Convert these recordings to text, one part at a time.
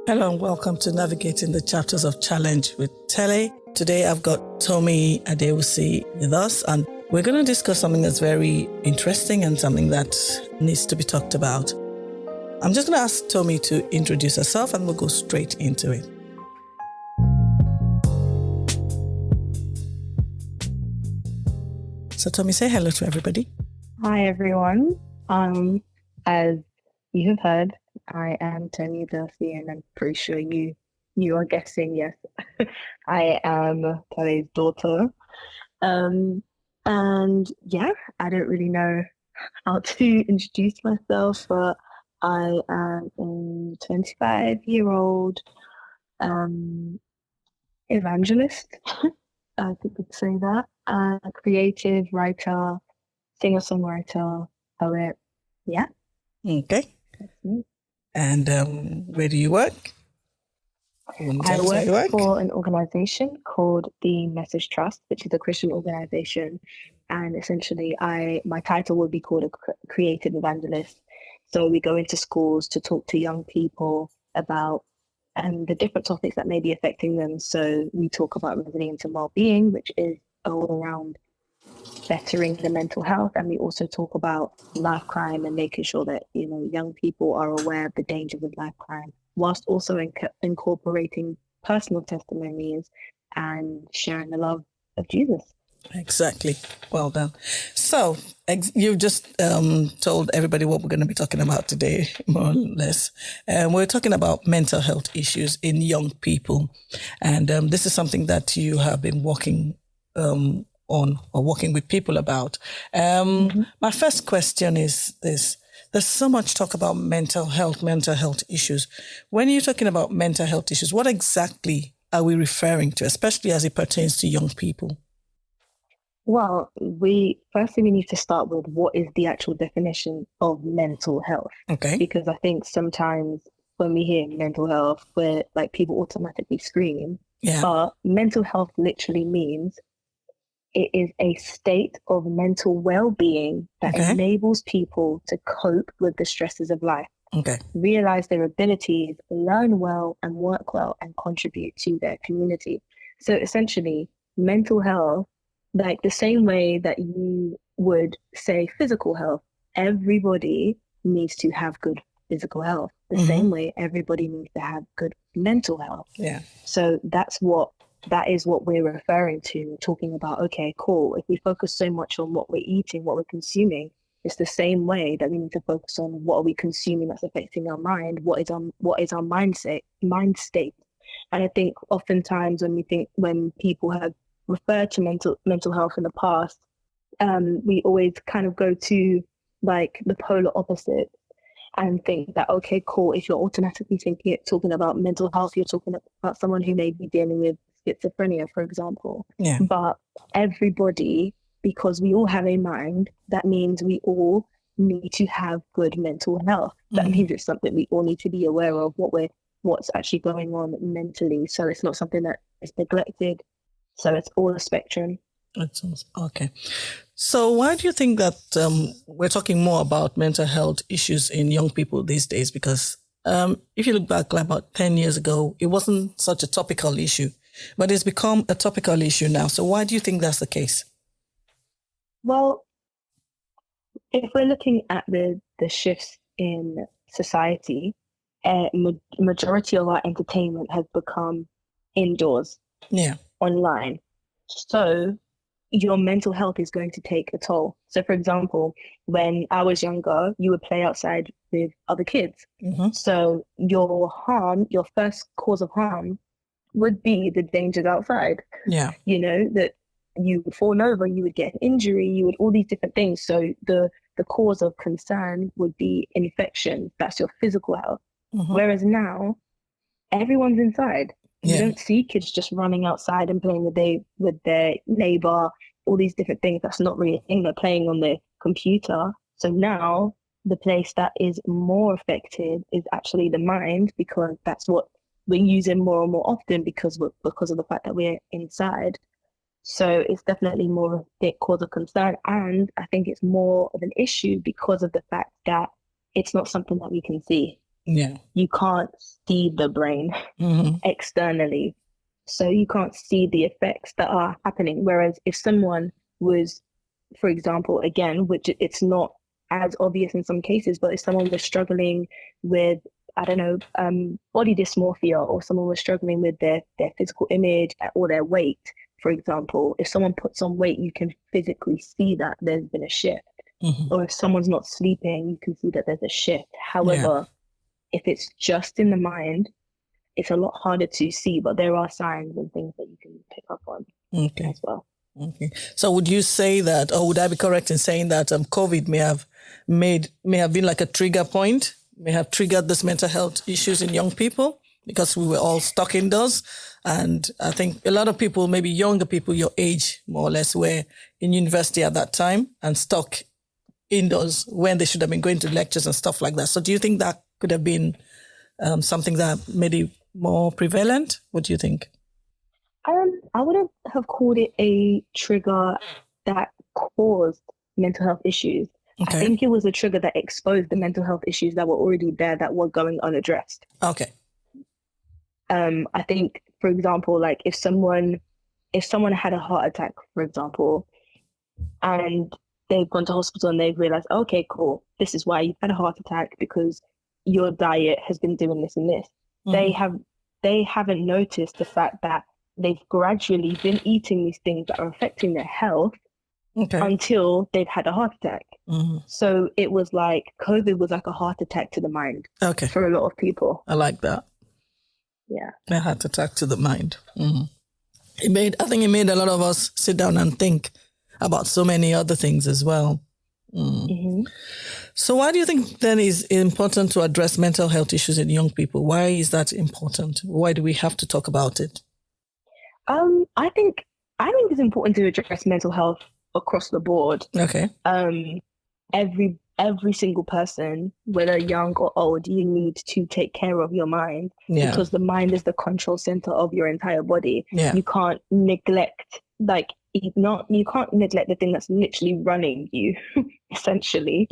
Hello and welcome to Navigating the Chapters of Challenge with Tele. Today I've got Tomi Adewusi with us, and we're going to discuss something that's very interesting and something that needs to be talked about. I'm just going to ask Tomi to introduce herself and we'll go straight into it. So Tomi, say hello to everybody. Hi everyone. As you have heard, I am Tomi Adewusi, and I'm pretty sure you are guessing, yes. I am Tele's daughter. And yeah, I don't really know how to introduce myself, but I am a 25-year-old evangelist. I think we could say that. A creative writer, singer-songwriter, poet. Yeah. Okay. That's me. And where do you work? I work for an organization called the Message Trust, which is a Christian organization. And essentially, my title would be called a creative evangelist. So we go into schools to talk to young people about the different topics that may be affecting them. So we talk about resilience and well-being, which is all around bettering the mental health. And we also talk about life crime and making sure that, young people are aware of the dangers of life crime, whilst also incorporating personal testimonies and sharing the love of Jesus. Exactly. Well done. So you've just told everybody what we're going to be talking about today, more or less. We're talking about mental health issues in young people. And this is something that you have been working on or working with people about. My first question is this. There's so much talk about mental health issues. When you're talking about mental health issues, what exactly are we referring to, especially as it pertains to young people? Well, firstly we need to start with what is the actual definition of mental health. Okay. Because I think sometimes when we hear mental health, we're like people automatically scream. Yeah. But mental health literally means it is a state of mental well-being that enables people to cope with the stresses of life, realize their abilities, learn well and work well, and contribute to their community. So essentially, mental health, like the same way that you would say physical health, everybody needs to have good physical health. The same way everybody needs to have good mental health. Yeah. So that is what we're referring to, talking about, okay, cool. If we focus so much on what we're eating, what we're consuming, it's the same way that we need to focus on what are we consuming that's affecting our mind, what is our mind state. And I think oftentimes when people have referred to mental health in the past, we always kind of go to like the polar opposite and think that, okay, cool, if you're automatically talking about mental health, you're talking about someone who may be dealing with schizophrenia, for example. Yeah. But everybody, because we all have a mind, that means we all need to have good mental health. That means it's something we all need to be aware of, what's actually going on mentally. So it's not something that is neglected. So it's all a spectrum. Okay. So why do you think that we're talking more about mental health issues in young people these days? Because if you look back like about 10 years ago, it wasn't such a topical issue, but it's become a topical issue now. So why do you think that's the case? Well, if we're looking at the shifts in society, majority of our entertainment has become indoors, online. So your mental health is going to take a toll. So for example, when I was younger, you would play outside with other kids. So your first cause of harm would be the dangers outside. Yeah. That you would fall over, you would get an injury, you would all these different things. So the cause of concern would be infection. That's your physical health. Whereas now, everyone's inside. You don't see kids just running outside and playing with their neighbor, all these different things. That's not really a thing. They're playing on their computer. So now the place that is more affected is actually the mind, because that's what we're using more and more often because of the fact that we're inside. So it's definitely more of a big cause of concern. And I think it's more of an issue because of the fact that it's not something that we can see. Yeah. You can't see the brain externally. So you can't see the effects that are happening. Whereas if someone was, for example, again, which it's not as obvious in some cases, but if someone was struggling with, I don't know, body dysmorphia, or someone was struggling with their physical image or their weight, for example, if someone puts on weight, you can physically see that there's been a shift. Or if someone's not sleeping, you can see that there's a shift. Yeah. However, if it's just in the mind, it's a lot harder to see, but there are signs and things that you can pick up on as well. Okay. So would you say that, or would I be correct in saying that COVID may have been like a trigger point, may have triggered this mental health issues in young people because we were all stuck indoors? And I think a lot of people, maybe younger people your age, more or less, were in university at that time and stuck indoors when they should have been going to lectures and stuff like that. So do you think that could have been something that made it more prevalent? What do you think? I wouldn't have called it a trigger that caused mental health issues. Okay. I think it was a trigger that exposed the mental health issues that were already there that were going unaddressed. Okay. I think, for example, like if someone had a heart attack, for example, and they've gone to hospital and they've realized, okay, cool, this is why you've had a heart attack, because your diet has been doing this and this. They haven't noticed the fact that they've gradually been eating these things that are affecting their health until they've had a heart attack. So it was like COVID was like a heart attack to the mind for a lot of people. I like that. Yeah. A heart attack to the mind. I think it made a lot of us sit down and think about so many other things as well. So why do you think then it's important to address mental health issues in young people? Why is that important? Why do we have to talk about it? I think it's important to address mental health across the board. Okay. Every single person, whether young or old, you need to take care of your mind because the mind is the control center of your entire body. Yeah. You can't neglect you can't neglect the thing that's literally running you, essentially.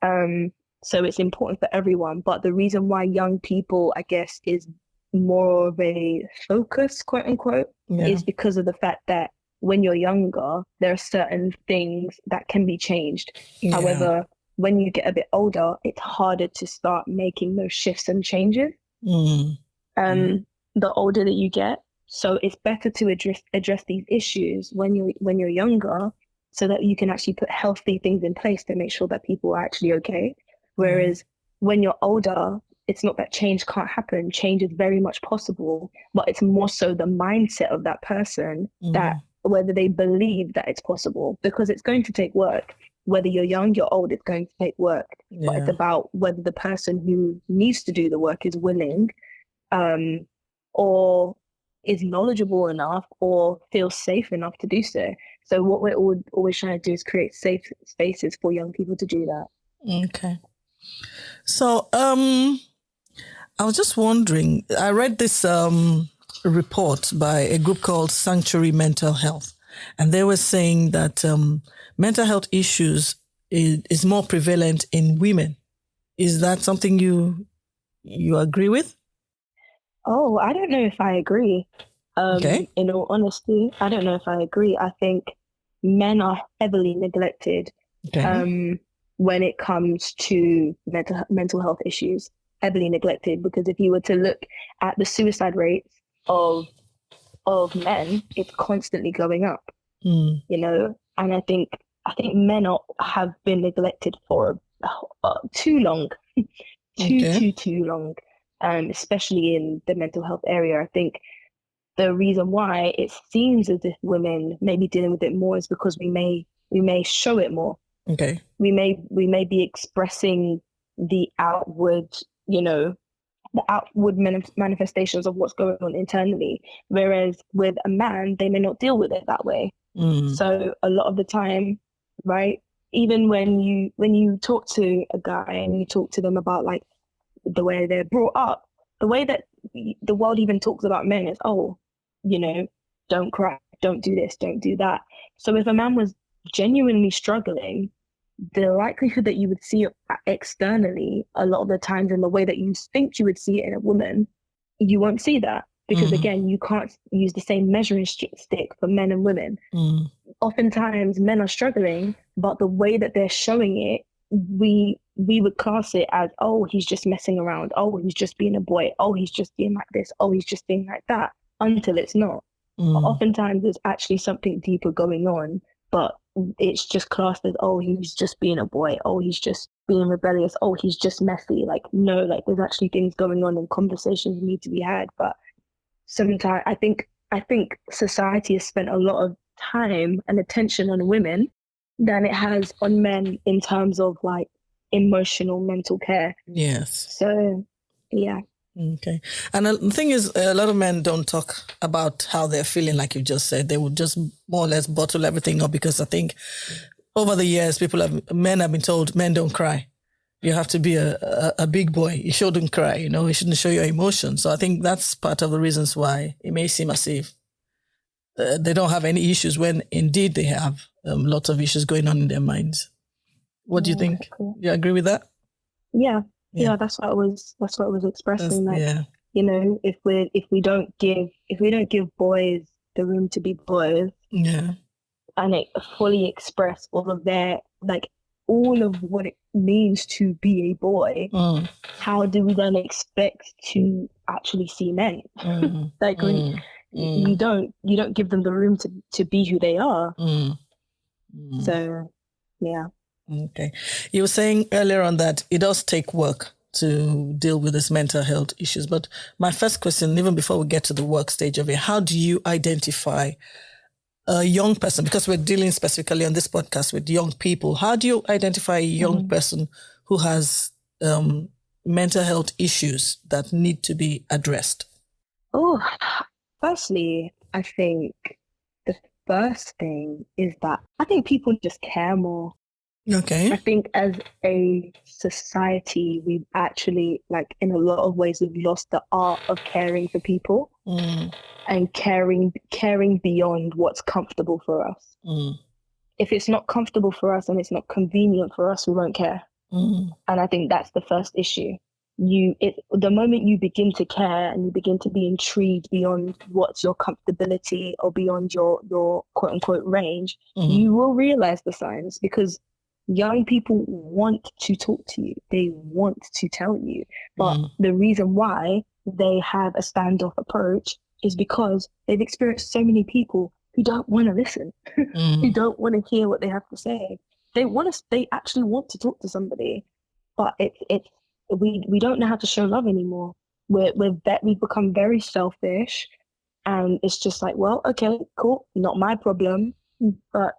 So it's important for everyone. But the reason why young people, I guess, is more of a focus, quote unquote, is because of the fact that when you're younger, there are certain things that can be changed. However, when you get a bit older, it's harder to start making those shifts and changes. The older that you get. So it's better to address these issues when you're younger, so that you can actually put healthy things in place to make sure that people are actually okay. Whereas when you're older, it's not that change can't happen. Change is very much possible, but it's more so the mindset of that person that whether they believe that it's possible, because it's going to take work. Whether you're young, you're old, it's going to take work. But it's about whether the person who needs to do the work is willing, or is knowledgeable enough, or feels safe enough to do so. So what we're always trying to do is create safe spaces for young people to do that. Okay. So I was just wondering, I read this report by a group called Sanctuary Mental Health, and they were saying that mental health issues is more prevalent in women. Is that something you agree with? Oh, I don't know if I agree. In all honesty, I don't know if I agree. I think men are heavily neglected when it comes to mental health issues. Heavily neglected, because if you were to look at the suicide rates of men, it's constantly going up. And I think men have been neglected for too long, too long. Especially in the mental health area. I think the reason why it seems as if women may be dealing with it more is because we may show it more. Okay. We may be expressing the outward, the outward manifestations of what's going on internally. Whereas with a man, they may not deal with it that way. So a lot of the time, right, even when you talk to a guy and you talk to them about like the way they're brought up, the way that the world even talks about men is, don't cry, don't do this, don't do that. So if a man was genuinely struggling, the likelihood that you would see it externally a lot of the times in the way that you think you would see it in a woman, you won't see that. Because again, you can't use the same measuring stick for men and women. Oftentimes men are struggling, but the way that they're showing it, we would class it as, oh, he's just messing around. Oh, he's just being a boy. Oh, he's just being like this. Oh, he's just being like that, until it's not. Oftentimes there's actually something deeper going on, but it's just classed as, oh, he's just being a boy. Oh, he's just being rebellious. Oh, he's just messy. Like, no, like there's actually things going on and conversations need to be had. But sometimes I think society has spent a lot of time and attention on women than it has on men in terms of like emotional mental care. Yes. So, yeah. Okay. And the thing is, a lot of men don't talk about how they're feeling, like you just said. They would just more or less bottle everything up, because I think over the years, men have been told men don't cry. You have to be a big boy. You shouldn't cry, you shouldn't show your emotions. So I think that's part of the reasons why it may seem as if they don't have any issues, when indeed they have lots of issues going on in their minds. What do you think? Exactly. You agree with that? Yeah. That's what I was expressing. If we don't give boys the room to be boys, and it fully express all of their, like, all of what it means to be a boy, how do we then expect to actually see men? Like, when you don't give them the room to be who they are. So, yeah. Okay. You were saying earlier on that it does take work to deal with these mental health issues. But my first question, even before we get to the work stage of it, how do you identify a young person? Because we're dealing specifically on this podcast with young people. How do you identify a young person who has mental health issues that need to be addressed? Oh, firstly, I think the first thing is that I think people just care more. Okay. I think as a society, we've actually, like, in a lot of ways, we've lost the art of caring for people and caring beyond what's comfortable for us. If it's not comfortable for us and it's not convenient for us, we won't care. And I think that's the first issue. The moment you begin to care and you begin to be intrigued beyond what's your comfortability or beyond your quote unquote range, you will realize the signs, because young people want to talk to you. They want to tell you. But the reason why they have a standoff approach is because they've experienced so many people who don't want to listen, who don't want to hear what they have to say. They actually want to talk to somebody, but we don't know how to show love anymore. We've become very selfish, and it's just like, well, okay, cool, not my problem, but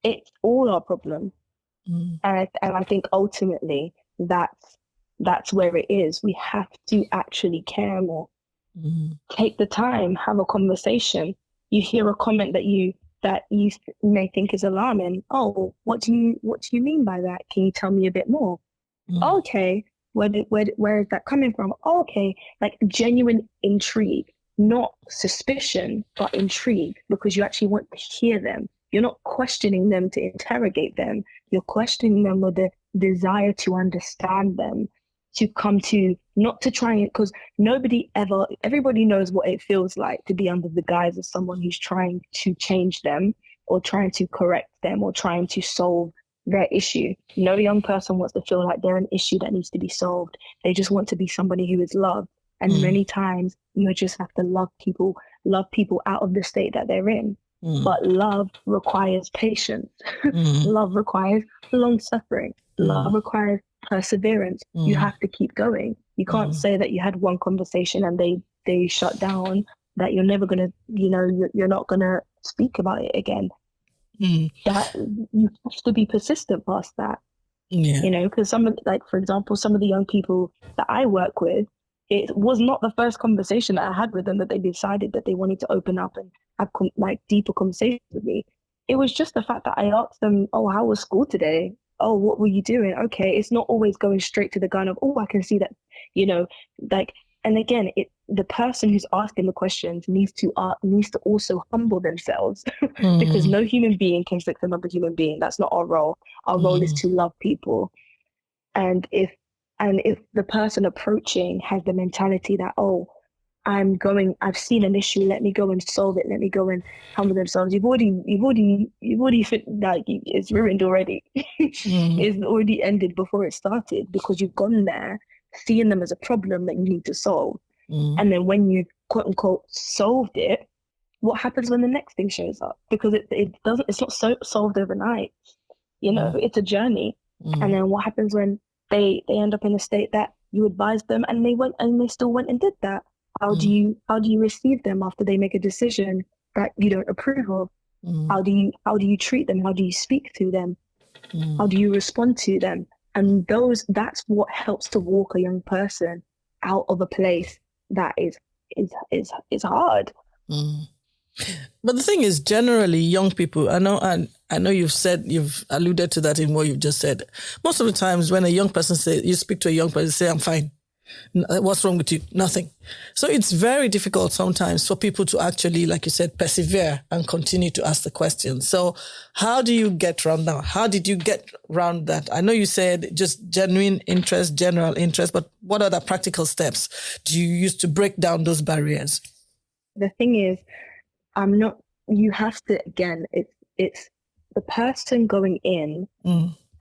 it's all our problem. And I think ultimately that's where it is. We have to actually care more. Take the time, have a conversation. You hear a comment that you may think is alarming. Oh, what do you mean by that? Can you tell me a bit more? Okay, where is that coming from? Okay, like genuine intrigue, not suspicion, but intrigue, because you actually want to hear them. You're not questioning them to interrogate them. You're questioning them with the desire to understand them, to come to, not to try and, because everybody knows what it feels like to be under the guise of someone who's trying to change them or trying to correct them or trying to solve their issue. No young person wants to feel like they're an issue that needs to be solved. They just want to be somebody who is loved. And many times you just have to love people out of the state that they're in. But love requires patience. Love requires long suffering. Love requires perseverance. You have to keep going. You can't say that you had one conversation and they shut down, that you're never gonna, you're not gonna speak about it again. That you have to be persistent past that. Because for example, some of the young people that I work with, it was not the first conversation that I had with them that they decided that they wanted to open up and have deeper conversations with me. It was just the fact that I asked them, oh, how was school today? Oh, what were you doing? Okay, it's not always going straight to the gun of, oh, I can see that, and again, the person who's asking the questions needs to also humble themselves because no human being can fix another human being. That's not our role. Our role is to love people. And if the person approaching has the mentality that, oh, I've seen an issue, let me go and solve it, let me go and humble themselves. You've already like it's ruined already. It's already ended before it started because you've gone there seeing them as a problem that you need to solve. And then when you quote unquote solved it, what happens when the next thing shows up? Because it's not solved overnight. It's a journey. And then what happens when they end up in a state that you advised them and they still went and did that? How do you receive them after they make a decision that you don't approve of? How do you treat them? How do you speak to them? How do you respond to them? And that's what helps to walk a young person out of a place that is hard. But the thing is, generally, young people, I know you've alluded to that in what you've just said. Most of the times when you speak to a young person, say, I'm fine. What's wrong with you? Nothing. So it's very difficult sometimes for people to actually, like you said, persevere and continue to ask the questions. So how do you get around that? How did you get around that? I know you said just genuine interest, general interest, but what other practical steps do you use to break down those barriers? The thing is, you have to, again, it's the person going in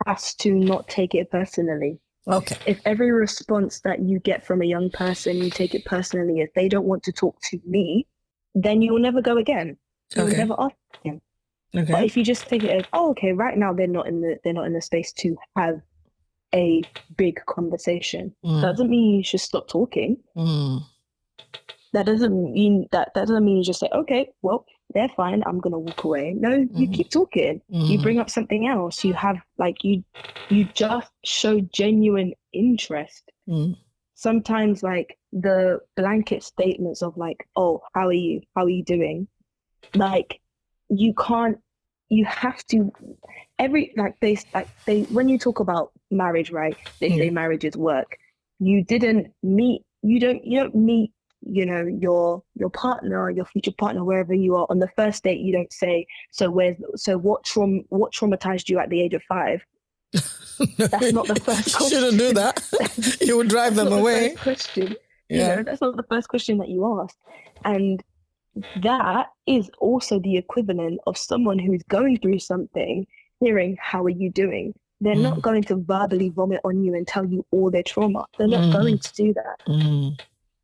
has to not take it personally. Okay. If every response that you get from a young person, you take it personally, if they don't want to talk to me, then you will never go again. You will never ask him. Okay. But if you just take it as, oh, okay, right now they're not in the space to have a big conversation. That doesn't mean you should stop talking. That doesn't mean you just say, okay, well, they're fine, I'm gonna walk away. No, you keep talking. You bring up something else. You have you just show genuine interest. Sometimes like the blanket statements of like, oh, how are you doing? Like you have to when you talk about marriage, right? They say marriage is work. You don't meet your partner or your future partner wherever you are on the first date. You don't say, so what traumatized you at the age of 5? No, that's not the first question. You shouldn't do that. You would drive them away. The question. That's not the first question that you ask. And that is also the equivalent of someone who's going through something hearing, how are you doing? They're not going to verbally vomit on you and tell you all their trauma. They're not going to do that.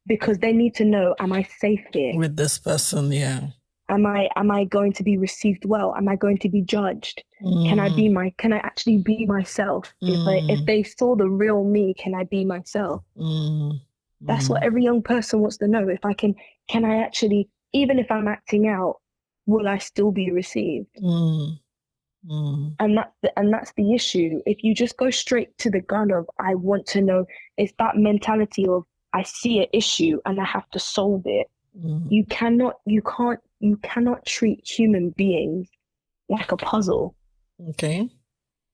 Because they need to know, am I safe here? With this person, yeah. Am I going to be received well? Am I going to be judged? Can I actually be myself? If they saw the real me, can I be myself? That's what every young person wants to know. If I can I actually, even if I'm acting out, will I still be received? And that's the issue. If you just go straight to the gun of, I want to know, it's that mentality of, I see an issue and I have to solve it. You cannot treat human beings like a puzzle. Okay.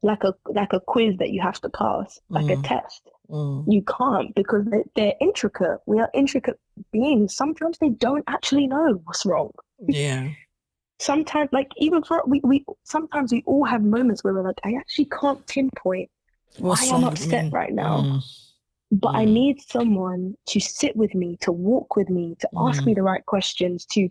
Like a quiz that you have to pass, like a test. You can't, because they're intricate. We are intricate beings. Sometimes they don't actually know what's wrong. Yeah. Sometimes, like even for sometimes we all have moments where we're like, I actually can't pinpoint why I'm upset right now. But I need someone to sit with me, to walk with me, to ask me the right questions, to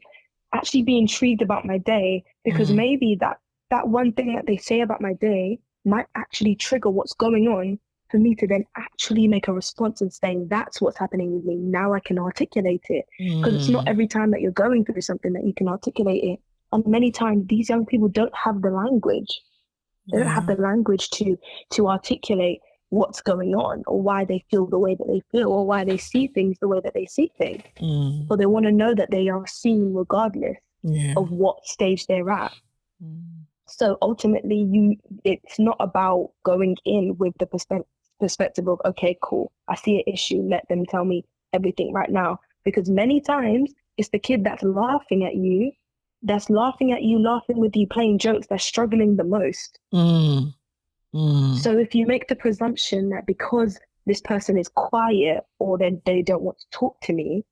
actually be intrigued about my day, because maybe that one thing that they say about my day might actually trigger what's going on for me to then actually make a response and saying, that's what's happening with me. Now I can articulate it. Because it's not every time that you're going through something that you can articulate it. And many times these young people don't have the language. They don't have the language to articulate what's going on, or why they feel the way that they feel, or why they see things the way that they see things. But they want to know that they are seen regardless of what stage they're at. So ultimately, it's not about going in with the perspective of, okay, cool, I see an issue, let them tell me everything right now. Because many times it's the kid that's laughing at you, laughing with you, playing jokes, that's struggling the most. So if you make the presumption that because this person is quiet or they don't want to talk to me,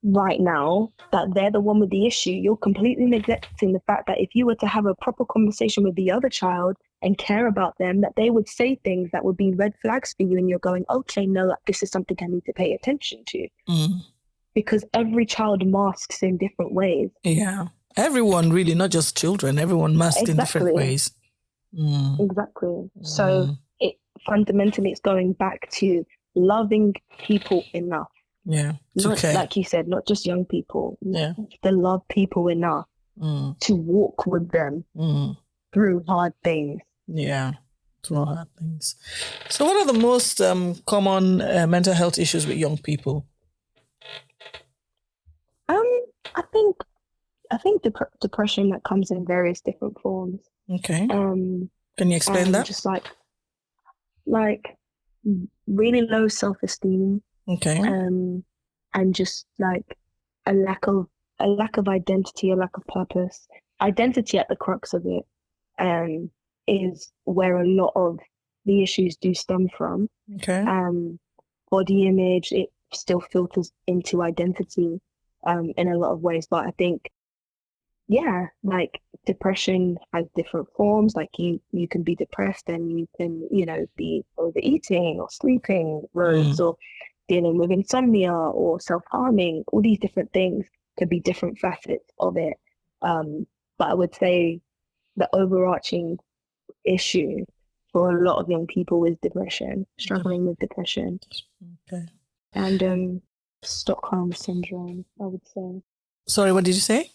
right now, that they're the one with the issue, you're completely neglecting the fact that if you were to have a proper conversation with the other child and care about them, that they would say things that would be red flags for you, and you're going, okay, no, this is something I need to pay attention to. Because every child masks in different ways. Yeah. Everyone really, not just children, everyone masks in different ways. Exactly. So it fundamentally, it's going back to loving people enough. Yeah. Not, like you said, not just young people. Yeah. To love people enough to walk with them through hard things. Yeah. Through hard things. So what are the most common mental health issues with young people? I think depression that comes in various different forms. Okay. Can you explain that? Just like really low self-esteem. Okay. And just like a lack of identity, a lack of purpose. Identity at the crux of it is where a lot of the issues do stem from. Okay. Body image, it still filters into identity in a lot of ways. But I think, yeah, like depression has different forms. Like you can be depressed and you can, be overeating or sleeping roads or dealing with insomnia or self-harming. All these different things could be different facets of it. But I would say the overarching issue for a lot of young people is depression, struggling with depression. Okay. And Stockholm syndrome, I would say. Sorry, what did you say?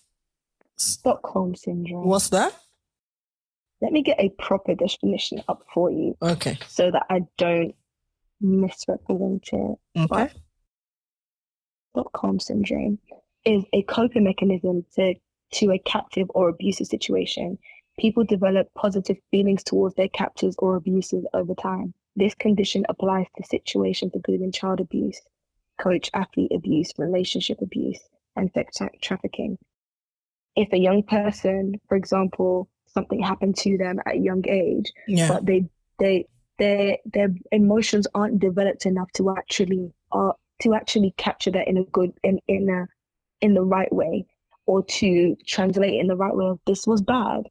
Stockholm syndrome. What's that? Let me get a proper definition up for you. Okay. So that I don't misrepresent it. Okay. But Stockholm syndrome is a coping mechanism to a captive or abusive situation. People develop positive feelings towards their captors or abusers over time. This condition applies to situations including child abuse, coach-athlete abuse, relationship abuse, and sex trafficking. If a young person, for example, something happened to them at a young age, but their emotions aren't developed enough to actually capture that in the right way, or to translate in the right way of this was bad.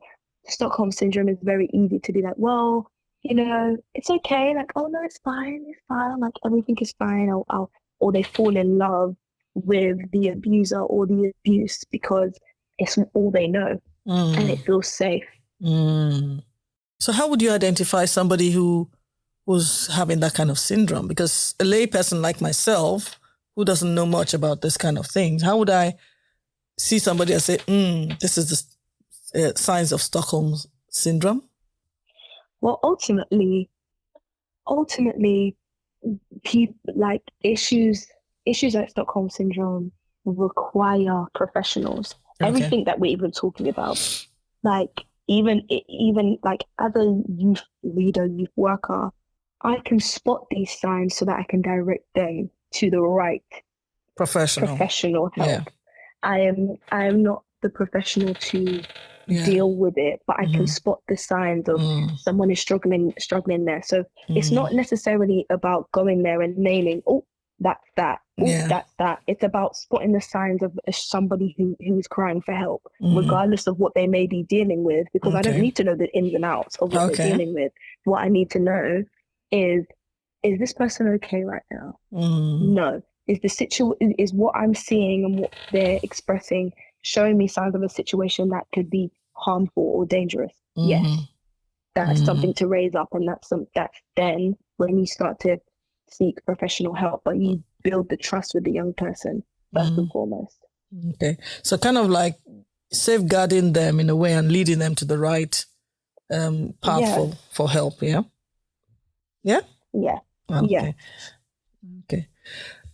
Stockholm syndrome is very easy to be like, well, it's okay. Like, oh no, it's fine. Like everything is fine. Or they fall in love with the abuser or the abuse because it's all they know and it feels safe. So how would you identify somebody who was having that kind of syndrome? Because a lay person like myself, who doesn't know much about this kind of things, how would I see somebody and say, this is the signs of Stockholm syndrome? Well, ultimately, people like issues like Stockholm syndrome require professionals. Okay. Everything that we're even talking about, like even like as a youth leader, youth worker, I can spot these signs so that I can direct them to the right professional help. Yeah. I am not the professional to deal with it, but I can spot the signs of someone is struggling there. So it's not necessarily about going there and naming, oh, that's that. Oh, that's that. It's about spotting the signs of somebody who's crying for help, regardless of what they may be dealing with, because I don't need to know the ins and outs of what they're dealing with. What I need to know is this person okay right now? No. Is what I'm seeing and what they're expressing showing me signs of a situation that could be harmful or dangerous? Yes. That's something to raise up, and that's then when you start to seek professional help, but you build the trust with the young person first and foremost. Okay. So kind of like safeguarding them in a way and leading them to the right path for help, yeah? Yeah? Yeah. Okay. Yeah. Okay.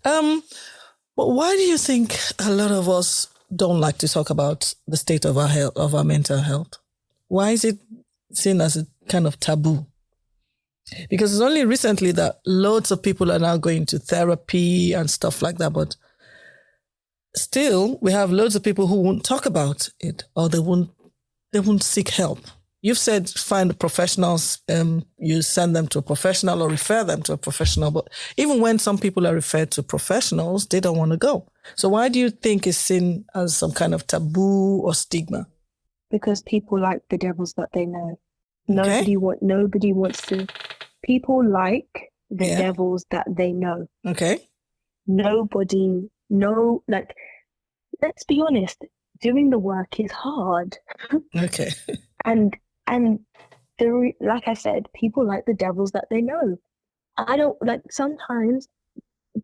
But why do you think a lot of us don't like to talk about the state of our health, of our mental health? Why is it seen as a kind of taboo? Because it's only recently that loads of people are now going to therapy and stuff like that, but still we have loads of people who won't talk about it, or they won't seek help. you've said find professionals, you send them to a professional or refer them to a professional. But even when some people are referred to professionals, they don't want to go. So why do you think it's seen as some kind of taboo or stigma? Because people like the devils that they know. Okay. Nobody wants to. People like the devils that they know. Okay. Nobody, no, like, let's be honest, doing the work is hard. Okay. And like I said, people like the devils that they know. I don't like sometimes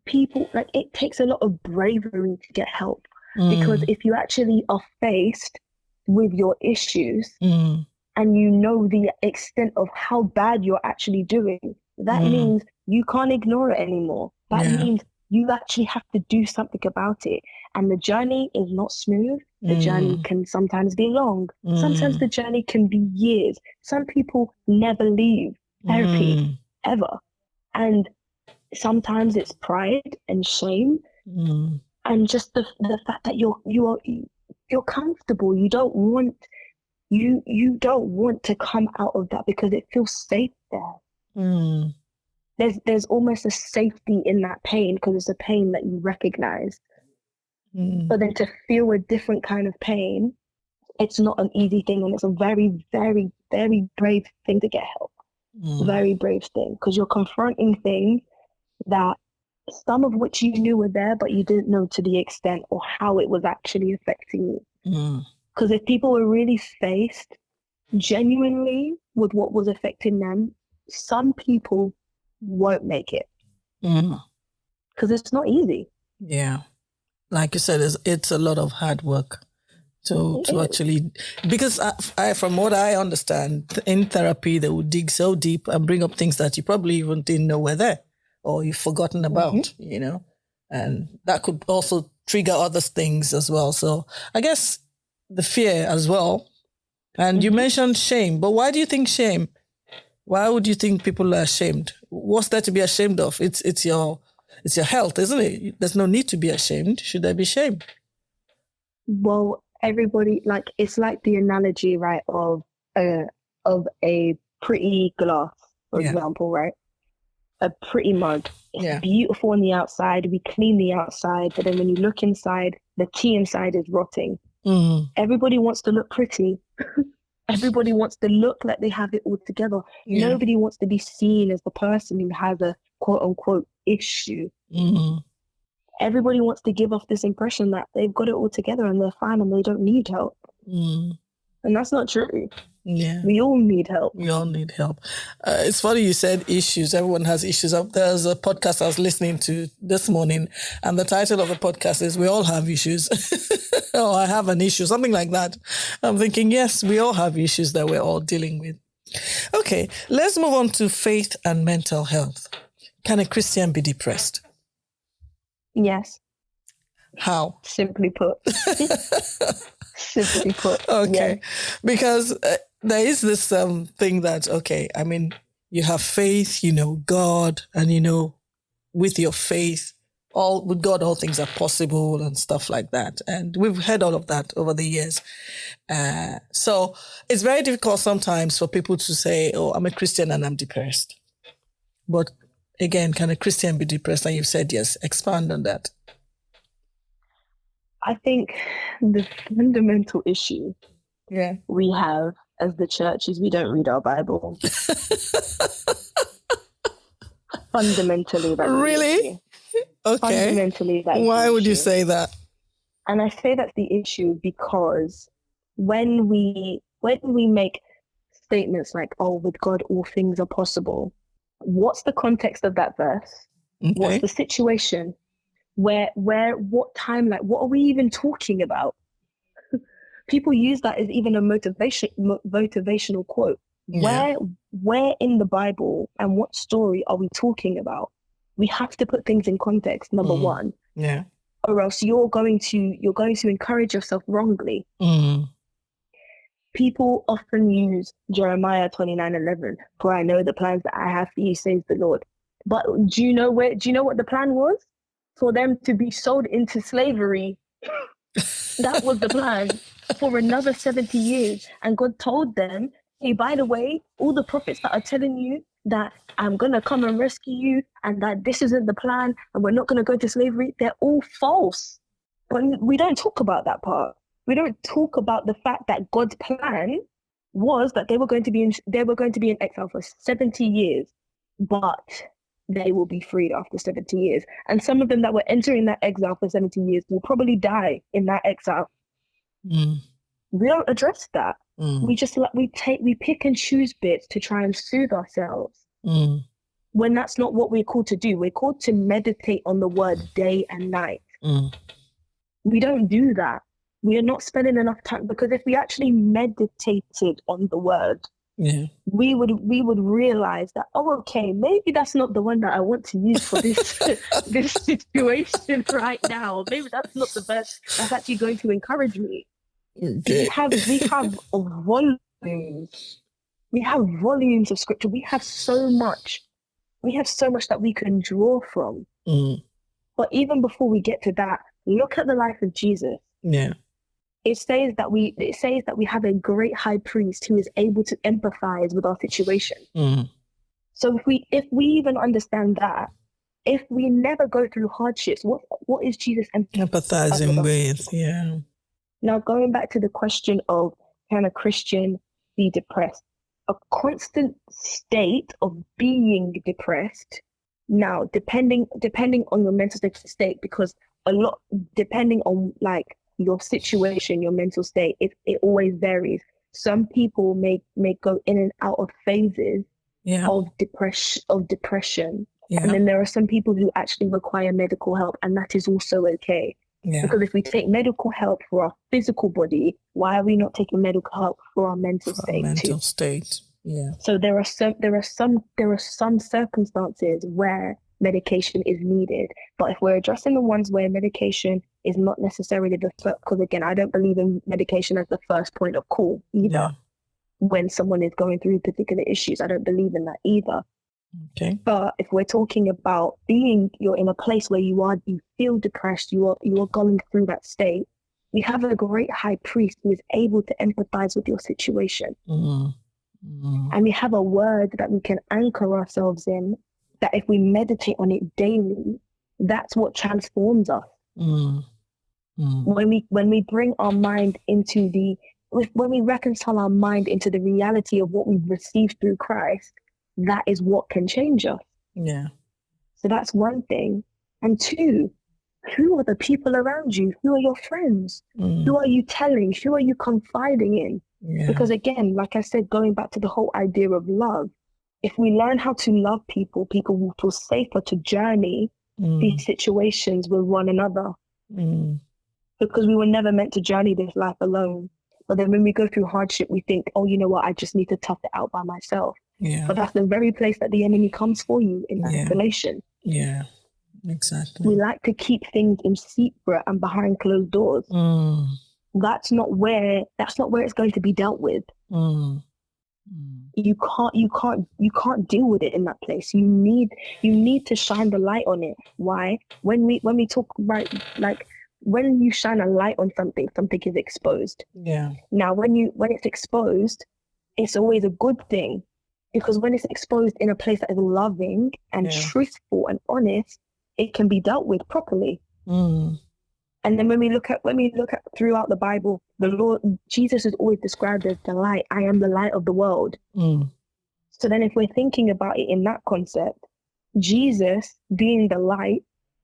people like it takes a lot of bravery to get help because if you actually are faced with your issues and you know the extent of how bad you're actually doing, that means you can't ignore it anymore. That means you actually have to do something about it. And the journey is not smooth. The journey can sometimes be long. Sometimes the journey can be years. Some people never leave therapy ever. And sometimes it's pride and shame and just the fact that you're comfortable. You don't want to come out of that because it feels safe there. There's almost a safety in that pain because it's a pain that you recognize. But then to feel a different kind of pain, it's not an easy thing, and it's a very, very, very brave thing to get help. Very brave thing because you're confronting things that some of which you knew were there, but you didn't know to the extent or how it was actually affecting you. Because if people were really faced genuinely with what was affecting them, some people won't make it because it's not easy. Yeah, like you said, it's a lot of hard work to actually, because I from what I understand, in therapy they will dig so deep and bring up things that you probably even didn't know were there or you've forgotten about, and that could also trigger other things as well. So I guess the fear as well. And you mentioned shame, but why do you think shame? Why would you think people are ashamed? What's there to be ashamed of? It's your health, isn't it? There's no need to be ashamed. Should there be shame? Well, everybody, like, it's like the analogy, right, of a pretty glass, for example, right? A pretty mug. It's beautiful on the outside. We clean the outside, but then when you look inside, the tea inside is rotting. Everybody wants to look pretty. Everybody wants to look like they have it all together. Nobody wants to be seen as the person who has a quote unquote issue. Everybody wants to give off this impression that they've got it all together and they're fine and they don't need help. And that's not true. Yeah. We all need help. We all need help. It's funny you said issues. Everyone has issues. There's a podcast I was listening to this morning, and the title of the podcast is We All Have Issues. Oh, I have an issue, something like that. I'm thinking, yes, we all have issues that we're all dealing with. Okay, let's move on to faith and mental health. Can a Christian be depressed? Yes. How? Simply put. Simply put. Okay. Because there is this thing that, I mean, you have faith, God, and with your faith, with God, all things are possible and stuff like that. And we've heard all of that over the years. So it's very difficult sometimes for people to say, oh, I'm a Christian and I'm depressed. But again, can a Christian be depressed? And you've said yes. Expand on that. I think the fundamental issue we have as the church is we don't read our Bible. Fundamentally, that's really? Okay. Fundamentally, that's why would you say that? And I say that's the issue because when we make statements like, "Oh, with God, all things are possible," what's the context of that verse? Okay. What's the situation? Where, what time, like, what are we even talking about? People use that as even a motivational quote. Yeah. Where in the Bible and what story are we talking about? We have to put things in context, number one. Yeah. Or else you're going to encourage yourself wrongly. People often use Jeremiah 29:11, for I know the plans that I have for you, says the Lord. But do you know what the plan was? For them to be sold into slavery. That was the plan for another 70 years. And God told them hey, by the way, all the prophets that are telling you that I'm going to come and rescue you and that this isn't the plan and we're not going to go to slavery, they're all false. But we don't talk about that part. We don't talk about the fact that God's plan was that they were going to be in exile for 70 years, but they will be freed after 70 years. And some of them that were entering that exile for 70 years will probably die in that exile. We don't address that. We just we pick and choose bits to try and soothe ourselves. When that's not what we're called to do. We're called to meditate on the word day and night. We don't do that. We are not spending enough time, because if we actually meditated on the word, we would realize that, oh, okay, maybe that's not the one that I want to use for this this situation right now. Maybe that's not the best that's actually going to encourage me. We have volumes. We have volumes of scripture. We have so much that we can draw from. But even before we get to that, look at the life of Jesus. It says that we have a great high priest who is able to empathize with our situation. So if we even understand that, if we never go through hardships, what is Jesus empathizing with? Now, going back to the question of, can a Christian be depressed? A constant state of being depressed. Now, depending on your mental state, because depending on like your situation, your mental state, it always varies. Some people may go in and out of phases of depression. And then there are some people who actually require medical help, and that is also okay. Because if we take medical help for our physical body, why are we not taking medical help for our mental state? So there are some circumstances where medication is needed, but if we're addressing the ones where medication is not necessarily because again, I don't believe in medication as the first point of call either. When someone is going through particular issues, I don't believe in that either. Okay. But if we're talking about you're in a place where you feel depressed, you are going through that state, we have a great high priest who is able to empathize with your situation. And we have a word that we can anchor ourselves in, that if we meditate on it daily, that's what transforms us. When we bring our mind when we reconcile our mind into the reality of what we've received through Christ, that is what can change us. So that's one thing. And two, who are the people around you? Who are your friends? Who are you telling? Who are you confiding in? Because again, like I said, going back to the whole idea of love, if we learn how to love people will feel safer to journey these situations with one another. Because we were never meant to journey this life alone. But then when we go through hardship, we think, oh, you know what, I just need to tough it out by myself. But that's the very place that the enemy comes for you, in isolation. Exactly. We like to keep things in secret and behind closed doors. That's not where it's going to be dealt with. You can't deal with it in that place. You need to shine the light on it. Why? When we talk about, like, when you shine a light on something is exposed. Now when it's exposed, it's always a good thing, because when it's exposed in a place that is loving and truthful and honest, it can be dealt with properly. And then when we look at throughout the Bible, the Lord Jesus is always described as the light. I am the light of the world. So then if we're thinking about it in that concept, Jesus, being the light,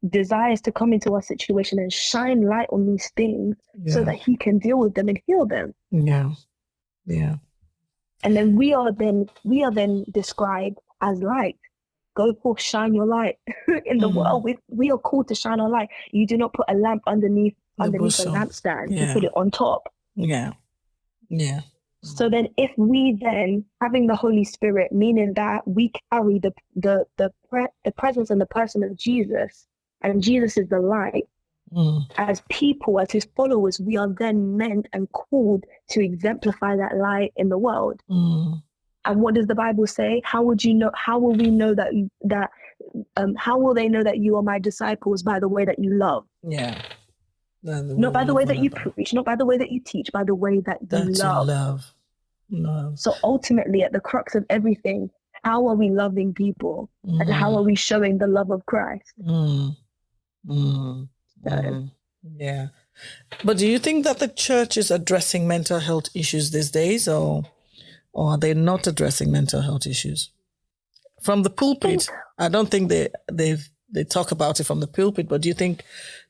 desires to come into our situation and shine light on these things so that he can deal with them and heal them. And then we are then described as light. Go forth, shine your light in the world. We are called to shine our light. You do not put a lamp underneath a lampstand. You put it on top. So then if we then, having the Holy Spirit, meaning that we carry the presence and the person of Jesus, and Jesus is the light, as people, as his followers, we are then meant and called to exemplify that light in the world. And what does the Bible say? How will we know that how will they know that you are my disciples? By the way that you love. Not by the way that you preach, not by the way that you teach, by the way that you love. No. So ultimately, at the crux of everything, how are we loving people and how are we showing the love of Christ? So, Yeah. But do you think that the church is addressing mental health issues these days, or are they not addressing mental health issues? From the pulpit, I don't think they talk about it from the pulpit, but do you think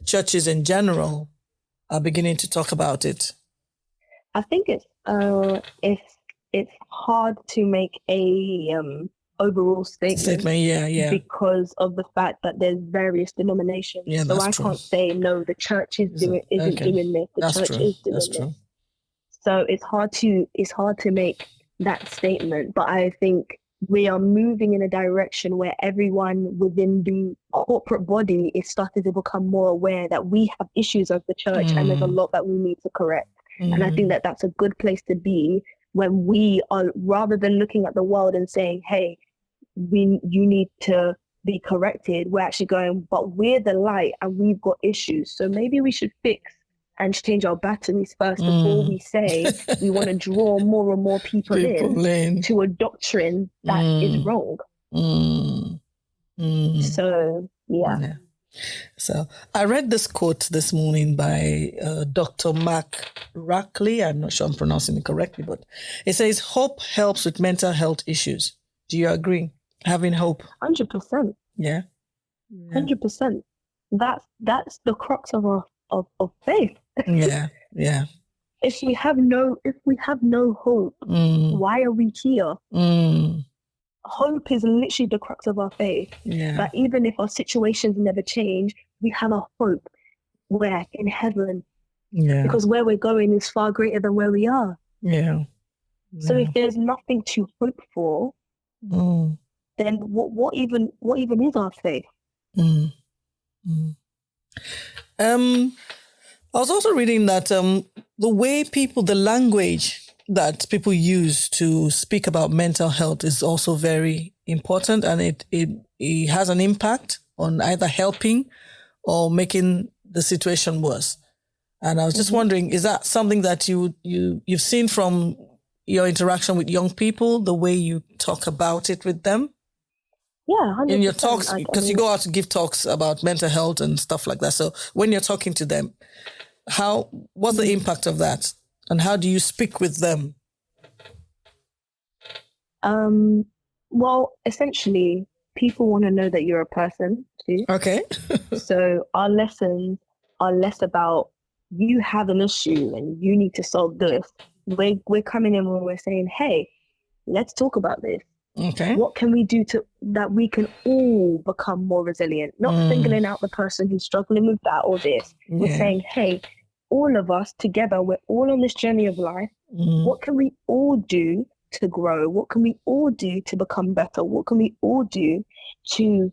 churches in general are beginning to talk about it? I think it's hard to make a overall statement. Yeah. Because of the fact that there's various denominations. Yeah, so that's I true. can't say no, the church isn't doing this, the That's church true. is doing That's this. true. So it's hard to make that statement. But I think we are moving in a direction where everyone within the corporate body is starting to become more aware that we have issues of the church and there's a lot that we need to correct. And I think that that's a good place to be when we are, rather than looking at the world and saying, hey, you need to be corrected. We're actually going, but we're the light and we've got issues. So maybe we should fix and change our batteries first before we say we want to draw more and more people in to a doctrine that is wrong. So, yeah. So I read this quote this morning by Dr. Mark Rackley. I'm not sure I'm pronouncing it correctly, but it says, hope helps with mental health issues. Do you agree? Having hope. 100%. Yeah. 100%. That's the crux of faith. Yeah. If we have no hope, why are we here? Hope is literally the crux of our faith. Yeah. That even if our situations never change, we have a hope where in heaven. Yeah. Because where we're going is far greater than where we are. Yeah. So if there's nothing to hope for, then what even is our faith? I was also reading that the language that people use to speak about mental health is also very important, and it has an impact on either helping or making the situation worse. And I was just wondering, is that something that you've seen from your interaction with young people, the way you talk about it with them? Yeah, 100%. In your talks, because you go out to give talks about mental health and stuff like that. So when you're talking to them, what's the impact of that? And how do you speak with them? Well, essentially, people want to know that you're a person too. Okay. So our lessons are less about you have an issue and you need to solve this. We're coming in when we're saying, hey, let's talk about this. Okay. What can we do that we can all become more resilient? Not singling out the person who's struggling with that or this. Yeah. We're saying, hey, all of us together, we're all on this journey of life. What can we all do to grow? What can we all do to become better? What can we all do to,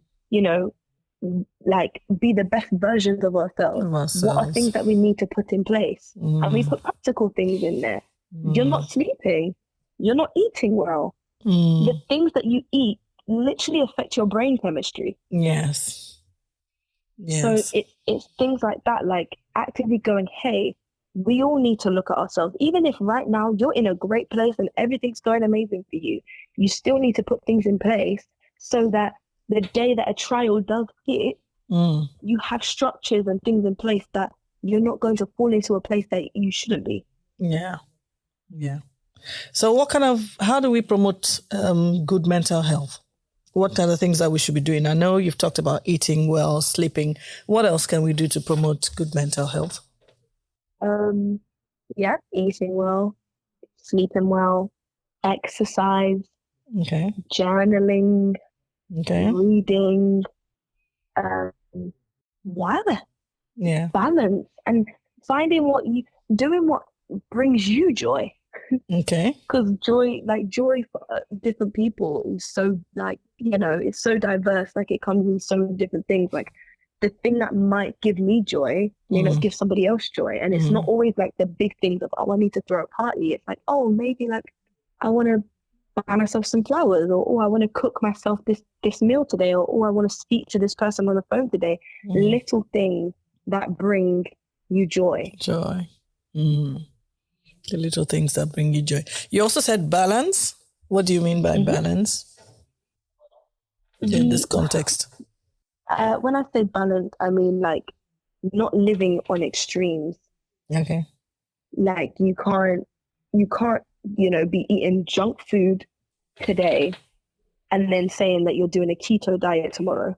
like be the best versions of ourselves? What are things that we need to put in place? And we put practical things in there. You're not sleeping. You're not eating well. The things that you eat literally affect your brain chemistry. Yes. So it's things like that, like actively going, hey, we all need to look at ourselves. Even if right now you're in a great place and everything's going amazing for you, you still need to put things in place so that the day that a trial does hit, you have structures and things in place that you're not going to fall into a place that you shouldn't be. Yeah. So how do we promote good mental health? What are the things that we should be doing? I know you've talked about eating well, sleeping. What else can we do to promote good mental health? Yeah, eating well, sleeping well, exercise, journaling, reading, balance, and doing what brings you joy. Okay. Because joy for different people is so it's so diverse. Like it comes in so many different things. Like the thing that might give me joy may not give somebody else joy. And it's not always like the big things of, I need to throw a party. It's like, maybe like I want to buy myself some flowers, or I want to cook myself this meal today, or I want to speak to this person on the phone today. Little things that bring you joy. The little things that bring you joy. You also said balance. What do you mean by balance in this context? When I say balance, I mean like not living on extremes. Okay. Like you can't, be eating junk food today and then saying that you're doing a keto diet tomorrow.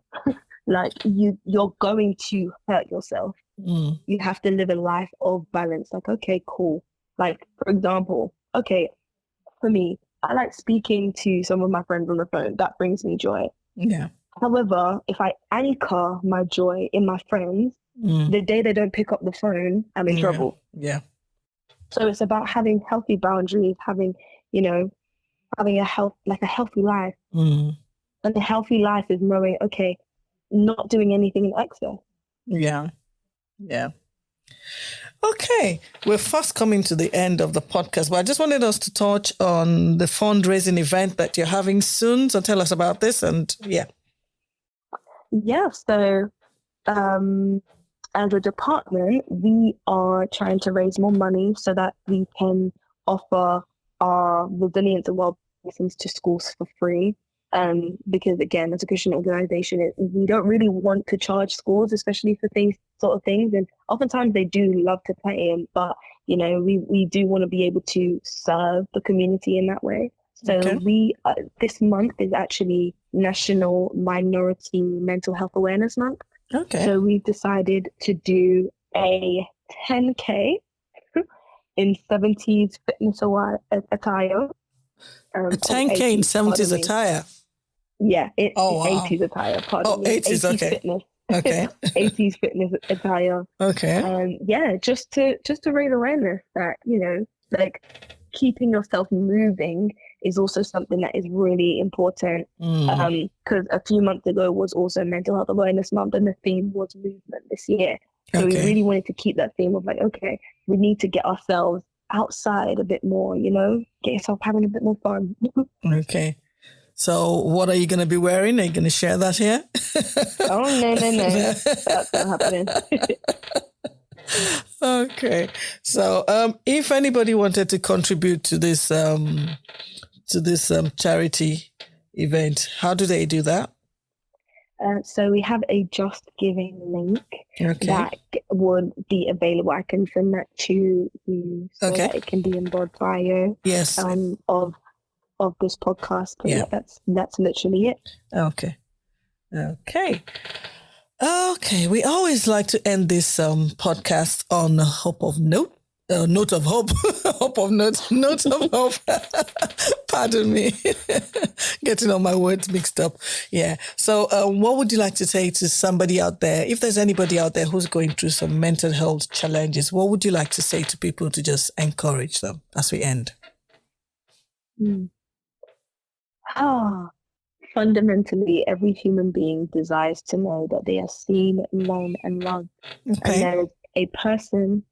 Like you're going to hurt yourself. You have to live a life of balance. Like, okay, cool. Like, for example, okay, for me, I like speaking to some of my friends on the phone. That brings me joy. Yeah. However, if I anchor my joy in my friends, the day they don't pick up the phone, I'm in trouble. Yeah. So it's about having healthy boundaries, having a healthy life. And a healthy life is knowing, okay, not doing anything in excess. Yeah. Yeah. Okay. We're fast coming to the end of the podcast, but I just wanted us to touch on the fundraising event that you're having soon. So tell us about this and yeah. Yeah. So as a department, we are trying to raise more money so that we can offer our resilience and well lessons to schools for free. Because again, as a Christian organization, we don't really want to charge schools, especially for things. And oftentimes they do love to pay in, but we do want to be able to serve the community in that way. So we this month is actually National Minority Mental Health Awareness Month. Okay. So we've decided to do a 10K in 70s fitness attire. A 10K in 70s attire? Yeah, it's 80s attire. Pardon me. 80s, okay. Fitness. Okay. 80s fitness attire. Okay. Just to raise awareness that, like keeping yourself moving is also something that is really important. Because a few months ago was also Mental Health Awareness Month, and the theme was movement this year. So we really wanted to keep that theme of like, okay, we need to get ourselves outside a bit more, get yourself having a bit more fun. Okay. So what are you going to be wearing? Are you going to share that here? Oh, no. That's not happening. Okay. So if anybody wanted to contribute to this charity event, how do they do that? So we have a Just Giving link that would be available. I can send that to you so that it can be in board bio. Yes. Of this podcast. Yeah, that's literally it. Okay. We always like to end this podcast on a note of hope. Note of hope. Pardon me. Getting all my words mixed up. Yeah. So what would you like to say to somebody out there? If there's anybody out there who's going through some mental health challenges, what would you like to say to people to just encourage them as we end? Fundamentally, every human being desires to know that they are seen, known, and loved. And there is a person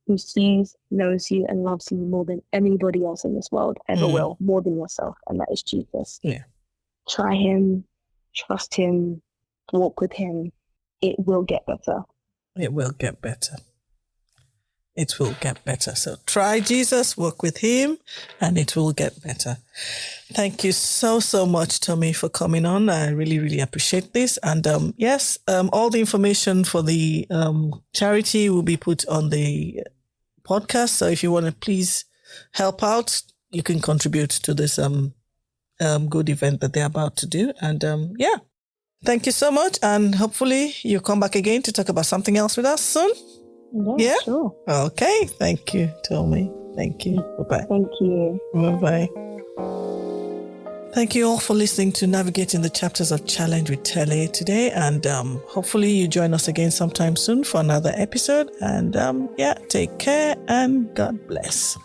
who sees, knows you, and loves you more than anybody else in this world ever will, more than yourself, and that is Jesus. Yeah. Try him, trust him, walk with him. It will get better. It will get better. It will get better. So try Jesus, work with him, and it will get better. Thank you so much, Tomi, for coming on. I really, really appreciate this. And all the information for the charity will be put on the podcast. So if you want to please help out, you can contribute to this good event that they're about to do. And thank you so much. And hopefully you come back again to talk about something else with us soon. Yeah, sure. Okay. Thank you, Tomi. Thank you. Bye-bye. Thank you. Bye-bye. Thank you all for listening to Navigating the Chapters of Challenge with Tele today. And hopefully you join us again sometime soon for another episode. And take care and God bless.